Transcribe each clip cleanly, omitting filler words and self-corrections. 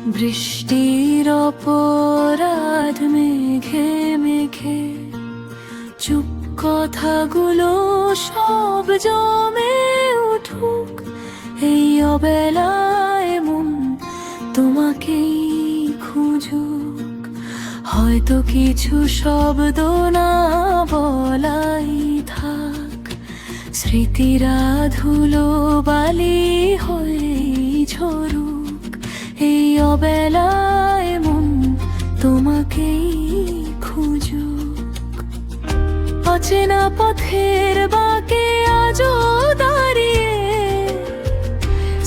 বৃষ্টির অপরাধ মেঘে মেঘে চুপ কথাগুলো সব জমে উঠুক। এই অবেলায় মন তোমাকেই খুঁজুক। হয়তো কিছু শব্দ না বলাই থাক, স্মৃতিরা ধুলো বালি হয়ে ঝরুক। এই অবেলায় মন তোমাকেই খুঁজুক। অচেনা পথের বাঁকে আজও দাঁড়িয়ে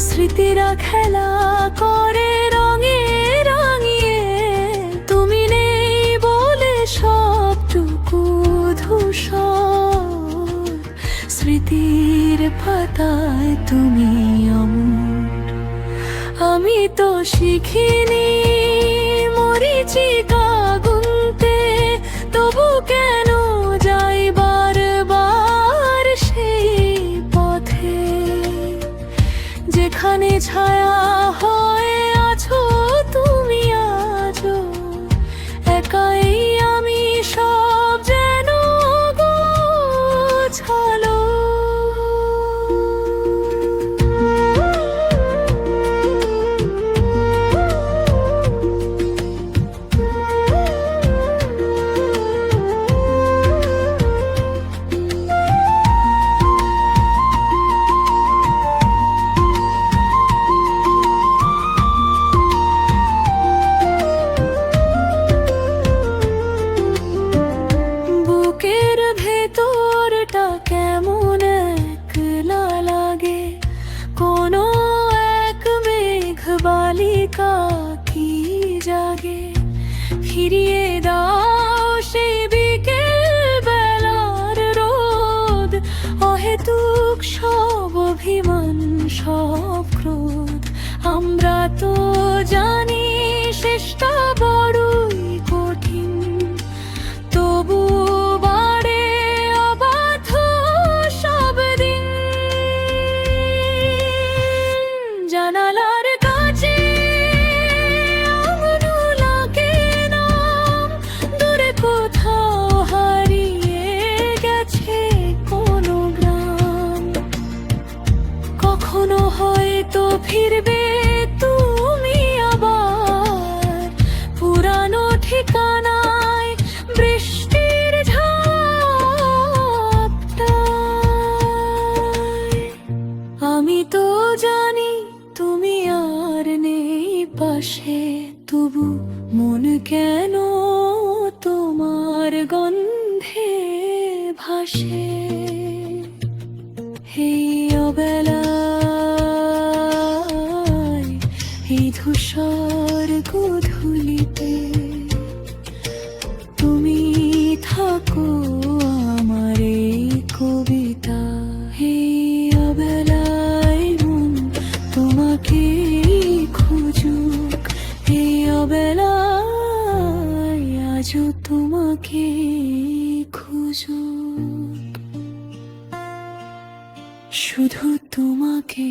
স্মৃতিরা খেলা করে রঙে রাঙিয়ে। তুমি নেই বলে সবটুকু ধূসর, স্মৃতির পাতায় তুমি অমর। আমি তো শিখিনি মরীচিকা গুনতে, তবু কেন যাই বারবার সেই পথে যেখানে ছায়া হয়ে আছো তুমি আজও। একাই আমি সব যেন গোছালো। বুকের ভেতরটা কেমন একলা লাগে, কোনো এক মেঘ বালিকা কি জাগে। ফিরিয়ে দাও সেই বিকেল বেলার রোদ, অহেতুক সব অভিমান সব ক্রোধ। আমরা তো জানি শেষটা বড়ই কঠিন, তবু বাড়ে অবাধ্য সব দিন। জানালার কাছে আঙুলকে নাম, দূরে কোথাও হারিয়ে গেছে কোনো গ্রাম। কখনো হয়তো ফিরবে তুমি আবার পুরানো ঠিকানায়, বৃষ্টির ঝাপটায়। আমি তো জানি তুমি আর নেই পাশে, তবু মন কেন তোমার গন্ধে ভাসে। এই অবেলায় এই ধূসর গোধূলিতে তুমি থাকো আমার এই কবিতা। এই অবেলায় মন তোমাকে খুঁজুক। এই অবেলায় আজও তোমাকে খুঁজুক, শুধু তোমাকে।